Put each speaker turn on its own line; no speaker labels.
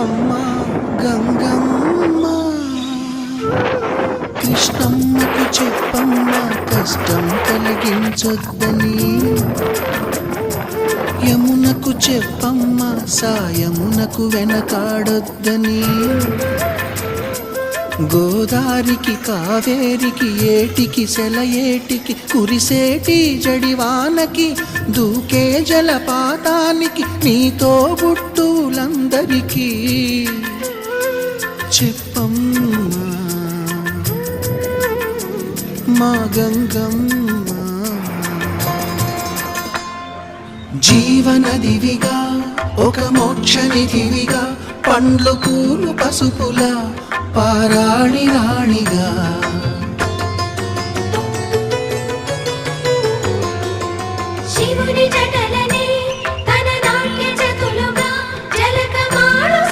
అమ్మా గంగమ్మ కృష్ణమ్మకు చెప్పమ్మా కష్టం కలిగించొద్దని యమునకు చెప్పమ్మా సాయమునకు వెనకాడొద్దని గోదారికి కావేరికి ఏటికి సెలయేటికి కురిసేటి జడివానకి దూకే జలపాతానికి నీతో బుట్టులందరికీ చెప్పమ్మా మా గంగమ్మ జీవనదివిగా ఒక మోక్షనిధివిగా పండ్లు పూలు పసుపుల పారాణి రాణిగా